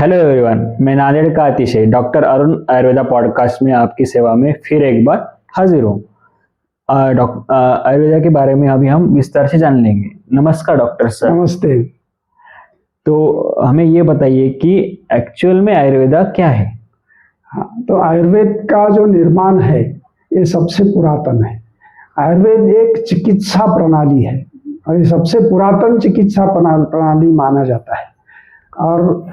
Hello everyone, मैं नांदेड़ का अतिशय डॉक्टर अरुण आयुर्वेदा पॉडकास्ट में आपकी सेवा में फिर एक बार हाजिर हूँ। आयुर्वेदा के बारे में अभी हम विस्तार से जान लेंगे। नमस्कार डॉक्टर सर। नमस्ते। तो हमें ये बताइए कि एक्चुअल में आयुर्वेदा क्या है? हाँ, तो आयुर्वेद का जो निर्माण है ये सबसे पुरातन है। आयुर्वेद एक चिकित्सा प्रणाली है और ये सबसे पुरातन चिकित्सा प्रणाली माना जाता है। और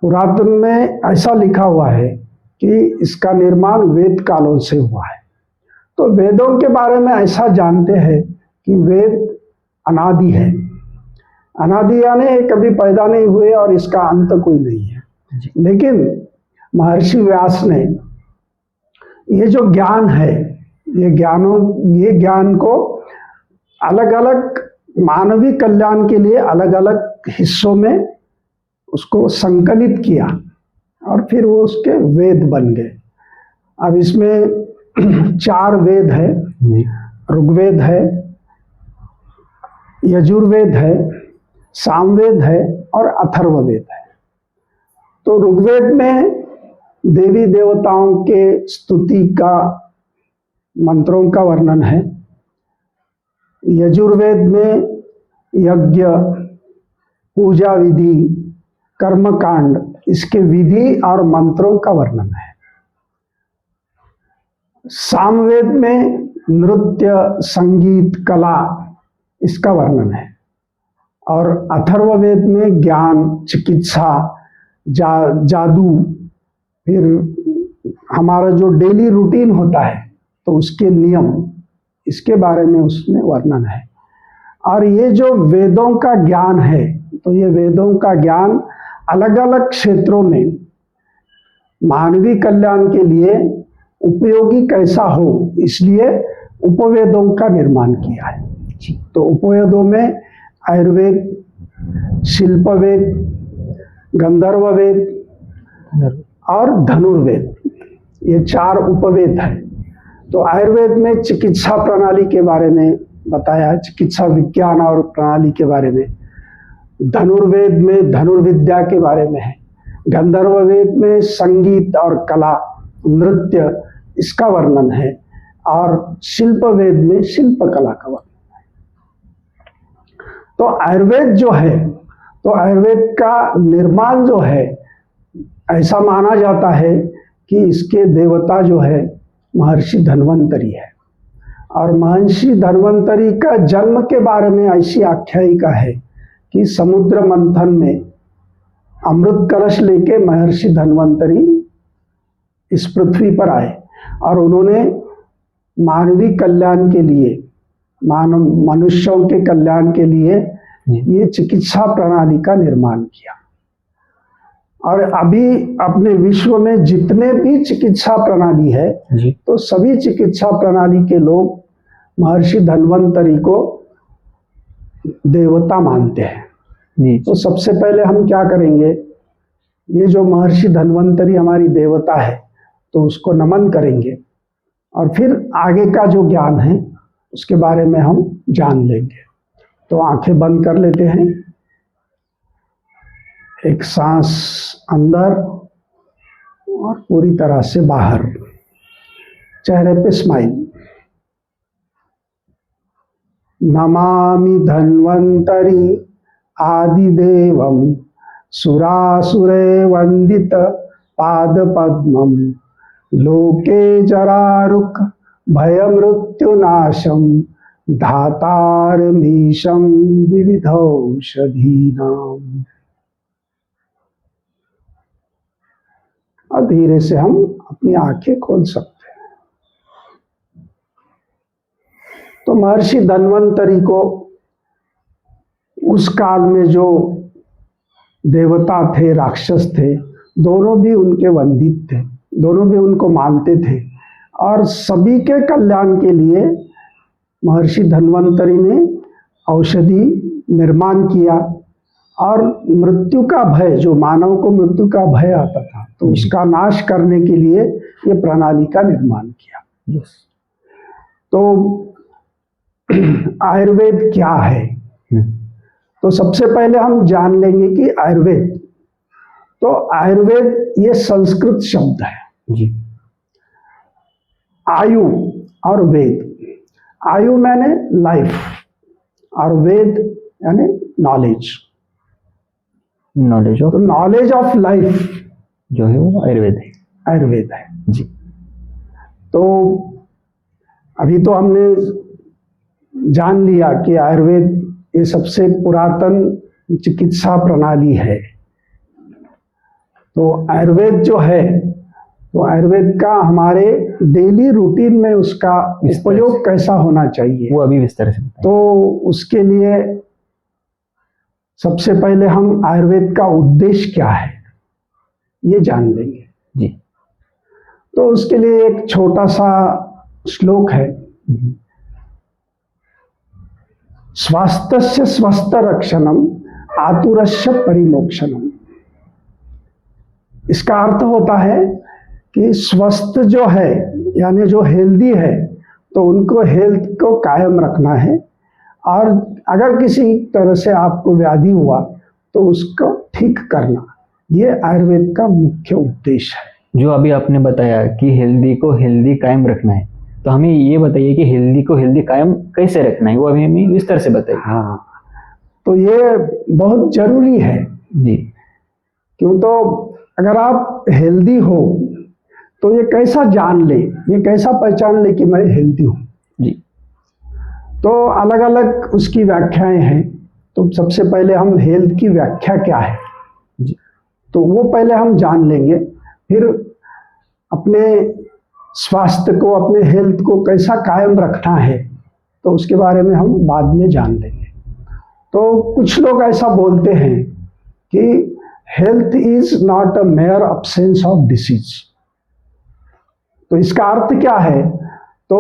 पुरातन में ऐसा लिखा हुआ है कि इसका निर्माण वेद कालों से हुआ है। तो वेदों के बारे में ऐसा जानते हैं कि वेद अनादि है। अनादि यानी कभी पैदा नहीं हुए और इसका अंत कोई नहीं है। लेकिन महर्षि व्यास ने ये जो ज्ञान है, ये ज्ञान को अलग अलग मानवीय कल्याण के लिए अलग अलग हिस्सों में उसको संकलित किया और फिर वो उसके वेद बन गए। अब इसमें 4 वेद है। ऋग्वेद है, यजुर्वेद है, सामवेद है और अथर्ववेद है। तो ऋग्वेद में देवी देवताओं के स्तुति का मंत्रों का वर्णन है। यजुर्वेद में यज्ञ, पूजा विधि, कर्मकांड, इसके विधि और मंत्रों का वर्णन है। सामवेद में नृत्य, संगीत, कला, इसका वर्णन है। और अथर्ववेद में ज्ञान, चिकित्सा, जादू, फिर हमारा जो डेली रूटीन होता है तो उसके नियम, इसके बारे में उसमें वर्णन है। और ये जो वेदों का ज्ञान है, तो ये वेदों का ज्ञान अलग अलग क्षेत्रों में मानवीय कल्याण के लिए उपयोगी कैसा हो, इसलिए उपवेदों का निर्माण किया है। तो उपवेदों में आयुर्वेद, शिल्पवेद, गंधर्ववेद और धनुर्वेद, ये 4 उपवेद है। तो आयुर्वेद में चिकित्सा प्रणाली के बारे में बताया है, चिकित्सा विज्ञान और प्रणाली के बारे में। धनुर्वेद में धनुर्विद्या के बारे में है। गंधर्ववेद में संगीत और कला, नृत्य, इसका वर्णन है। और शिल्पवेद में शिल्प कला का वर्णन है। तो आयुर्वेद जो है, तो आयुर्वेद का निर्माण जो है, ऐसा माना जाता है कि इसके देवता जो है महर्षि धन्वंतरी है। और महर्षि धन्वंतरी का जन्म के बारे में ऐसी आख्यायिका है कि समुद्र मंथन में अमृत कलश लेके महर्षि धन्वंतरी इस पृथ्वी पर आए और उन्होंने मानवीय कल्याण के लिए, मनुष्यों के कल्याण के लिए ये चिकित्सा प्रणाली का निर्माण किया। और अभी अपने विश्व में जितने भी चिकित्सा प्रणाली है, तो सभी चिकित्सा प्रणाली के लोग महर्षि धन्वंतरी को देवता मानते हैं। तो सबसे पहले हम क्या करेंगे, ये जो महर्षि धन्वंतरी हमारी देवता है तो उसको नमन करेंगे और फिर आगे का जो ज्ञान है उसके बारे में हम जान लेंगे। तो आंखें बंद कर लेते हैं, एक सांस अंदर और पूरी तरह से बाहर, चेहरे पे स्माइल। नमामि धन्वंतरी आदिदेवं सुरासुरे वंदित पाद पद्मं लोके जरारुक भयमृत्युनाशं धातारमीशं विविधौषधीनाम्। और धीरे से हम अपनी आंखें खोल सकते हैं। तो महर्षि धन्वंतरी को उस काल में जो देवता थे, राक्षस थे, दोनों भी उनके वंदित थे, दोनों भी उनको मानते थे। और सभी के कल्याण के लिए महर्षि धन्वंतरी ने औषधि निर्माण किया। और मृत्यु का भय, जो मानव को मृत्यु का भय आता था, तो उसका नाश करने के लिए ये प्रणाली का निर्माण किया। तो आयुर्वेद क्या है? तो सबसे पहले हम जान लेंगे कि आयुर्वेद तो आयुर्वेद ये संस्कृत शब्द है। जी। आयु और वेद, आयु मैंने लाइफ और वेद यानी नॉलेज। नॉलेज ऑफ, तो नॉलेज ऑफ लाइफ जो है वो आयुर्वेद है। आयुर्वेद है। जी। तो अभी तो हमने जान लिया कि आयुर्वेद ये सबसे पुरातन चिकित्सा प्रणाली है। तो आयुर्वेद जो है, तो आयुर्वेद का हमारे डेली रूटीन में उसका उपयोग कैसा होना चाहिए, वो अभी विस्तार से बताएं। तो उसके लिए सबसे पहले हम आयुर्वेद का उद्देश्य क्या है ये जान लेंगे। जी। तो उसके लिए एक छोटा सा श्लोक है, स्वास्थ्यस्य स्वस्थ रक्षणम आतुरस्य परिमोक्षणम। इसका अर्थ होता है कि स्वस्थ जो है यानी जो हेल्दी है, तो उनको हेल्थ को कायम रखना है, और अगर किसी तरह से आपको व्याधि हुआ तो उसको ठीक करना, ये आयुर्वेद का मुख्य उद्देश्य है। जो अभी आपने बताया कि हेल्दी को हेल्दी कायम रखना है, तो हमें ये बताइए कि हेल्दी को हेल्दी कायम कैसे रखना है, वो अभी हमें विस्तार से बताइए। हाँ, तो ये बहुत जरूरी है। जी। क्यों, तो अगर आप हेल्दी हो तो ये कैसा जान ले, ये कैसा पहचान ले कि मैं हेल्दी हूँ। जी। तो अलग अलग उसकी व्याख्याएं हैं। तो सबसे पहले हम हेल्थ की व्याख्या क्या है, जी। तो वो पहले हम जान लेंगे, फिर अपने स्वास्थ्य को, अपने हेल्थ को कैसा कायम रखना है, तो उसके बारे में हम बाद में जान लेंगे। तो कुछ लोग ऐसा बोलते हैं कि health is not a mayor absence of disease. तो इसका अर्थ क्या है, तो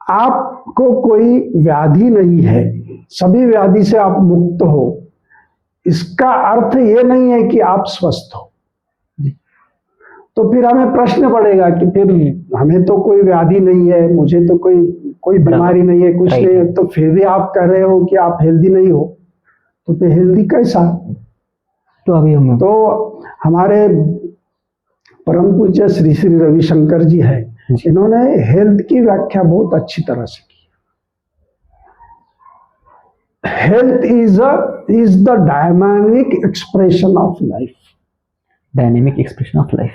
आपको कोई व्याधि नहीं है, सभी व्याधि से आप मुक्त हो, इसका अर्थ ये नहीं है कि आप स्वस्थ हो। तो फिर हमें प्रश्न पड़ेगा कि फिर हमें तो कोई व्याधि नहीं है, मुझे तो कोई बीमारी नहीं है, कुछ नहीं है, तो फिर भी आप कह रहे हो कि आप हेल्दी नहीं हो, तो फिर हेल्दी कैसा। तो अभी हम तो हमारे परम पूज्य श्री श्री रविशंकर जी है, इन्होंने हेल्थ की व्याख्या बहुत अच्छी तरह से की। Health is the dynamic expression of life. Dynamic expression of life,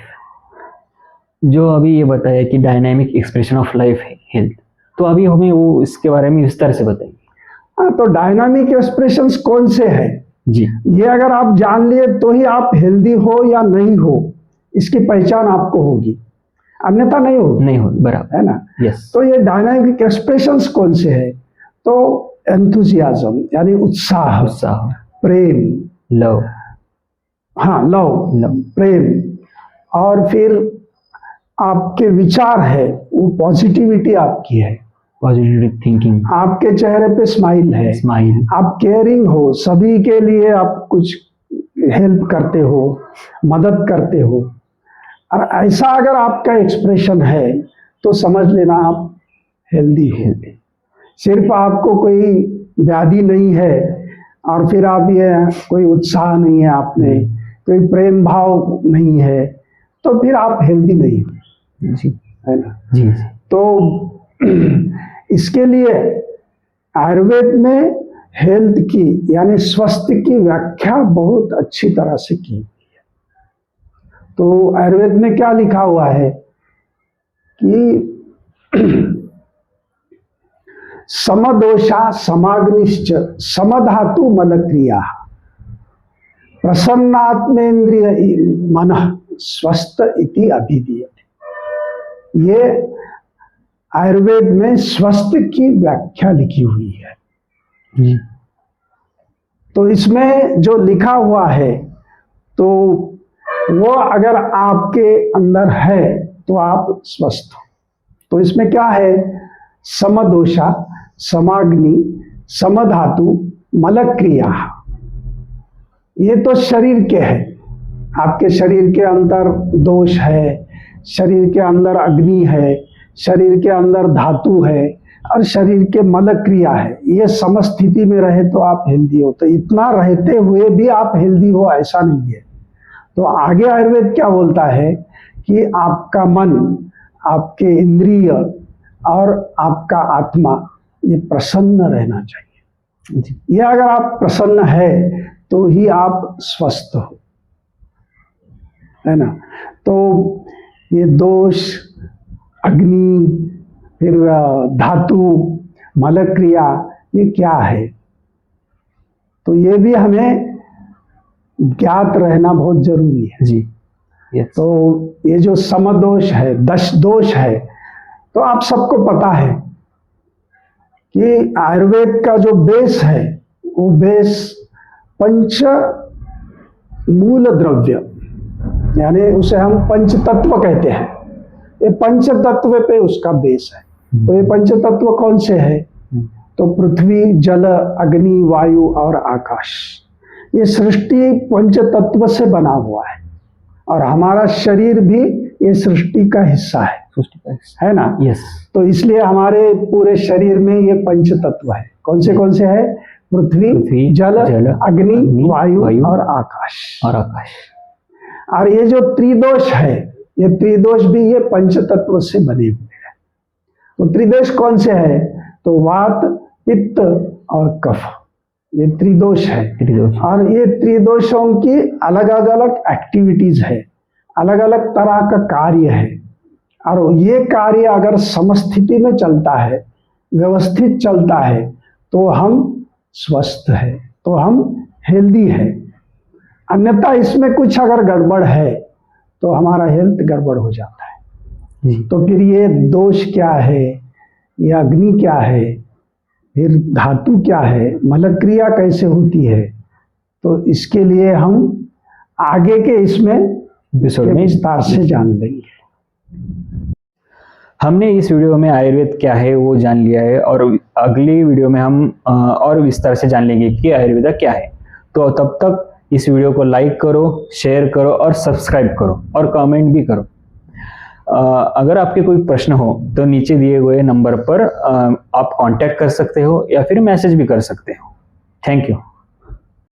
जो अभी ये बताया कि डायनेमिक एक्सप्रेशन ऑफ लाइफ है हेल्थ, तो अभी हमें वो इसके बारे में विस्तार से बताइए। हाँ, तो डायनामिक एक्सप्रेशंस कौन से हैं जी। ये अगर आप जान लिए तो ही आप हेल्दी हो या नहीं हो इसकी पहचान आपको होगी, अन्यथा नहीं होगी। नहीं हो, बराबर है ना। यस। तो ये डायनामिक एक्सप्रेशंस कौन से है, तो एंथुजियाज्म यानी उत्साह, प्रेम, लव, हाँ लव, प्रेम, और फिर आपके विचार है वो पॉजिटिविटी आपकी है, पॉजिटिव थिंकिंग, आपके चेहरे पे स्माइल है, स्माइल, आप केयरिंग हो, सभी के लिए आप कुछ हेल्प करते हो, मदद करते हो। और ऐसा अगर आपका एक्सप्रेशन है तो समझ लेना आप हेल्दी हो। सिर्फ आपको कोई व्याधि नहीं है और फिर आप ये कोई उत्साह नहीं है, आपने कोई प्रेम भाव नहीं है, तो फिर आप हेल्दी नहीं हो। जी, है ना। जी। तो इसके लिए आयुर्वेद में हेल्थ की यानी स्वास्थ्य की व्याख्या बहुत अच्छी तरह से की है। तो आयुर्वेद में क्या लिखा हुआ है कि समदोषा समाग्निश्च समधातु मलक्रिया प्रसन्नात्मेन्द्रिय मनः स्वस्थ इति अभिधीयते। ये आयुर्वेद में स्वस्थ की व्याख्या लिखी हुई है। जी। तो इसमें जो लिखा हुआ है तो वो अगर आपके अंदर है तो आप स्वस्थ हो। तो इसमें क्या है, समदोषा समाग्नि समधातु मलक्रिया, ये तो शरीर के है, आपके शरीर के अंदर दोष है, शरीर के अंदर अग्नि है, शरीर के अंदर धातु है, और शरीर के मल क्रिया है, ये समस्थिति में रहे तो आप हेल्दी हो। तो इतना रहते हुए भी आप हेल्दी हो ऐसा नहीं है। तो आगे आयुर्वेद क्या बोलता है कि आपका मन, आपके इंद्रिय और आपका आत्मा ये प्रसन्न रहना चाहिए। ये अगर आप प्रसन्न है तो ही आप स्वस्थ हो, है ना। तो ये दोष, अग्नि, फिर धातु, मलक्रिया, ये क्या है, तो ये भी हमें ज्ञात रहना बहुत जरूरी है जी। यस। तो ये जो समदोष है, दश दोष है, तो आप सबको पता है कि आयुर्वेद का जो बेस है वो बेस पंच मूल द्रव्य, यानी उसे हम पंच तत्व कहते हैं। ये पंच तत्व पे उसका बेस है। तो ये पंच तत्व कौन से है, तो पृथ्वी, जल, अग्नि, वायु और आकाश। ये सृष्टि पंच तत्व से बना हुआ है और हमारा शरीर भी ये सृष्टि का हिस्सा है ना। यस। तो इसलिए हमारे पूरे शरीर में ये पंच तत्व है। कौन से है, पृथ्वी, जल, अग्नि, वायु और आकाश। और ये जो त्रिदोष है, ये त्रिदोष भी ये पंच तत्व से बने हुए हैं। तो त्रिदोष कौन से है, तो वात, पित्त और कफ, ये त्रिदोष है। और ये त्रिदोषों की अलग अलग एक्टिविटीज है, अलग अलग तरह का कार्य है। और ये कार्य अगर समस्थिति में चलता है, व्यवस्थित चलता है, तो हम स्वस्थ है, तो हम हेल्दी है। अन्यथा इसमें कुछ अगर गड़बड़ है तो हमारा हेल्थ गड़बड़ हो जाता है। तो फिर ये दोष क्या है, ये अग्नि क्या है, फिर धातु क्या है, मलक्रिया कैसे होती है, तो इसके लिए हम आगे के इसमें विस्तार से जान लेंगे। हमने इस वीडियो में आयुर्वेद क्या है वो जान लिया है और अगली वीडियो में हम और विस्तार से जान लेंगे कि आयुर्वेद क्या है। तो तब तक इस वीडियो को लाइक करो, शेयर करो और सब्सक्राइब करो और कमेंट भी करो। अगर आपके कोई प्रश्न हो तो नीचे दिए हुए नंबर पर आप कांटेक्ट कर सकते हो या फिर मैसेज भी कर सकते हो। Thank you.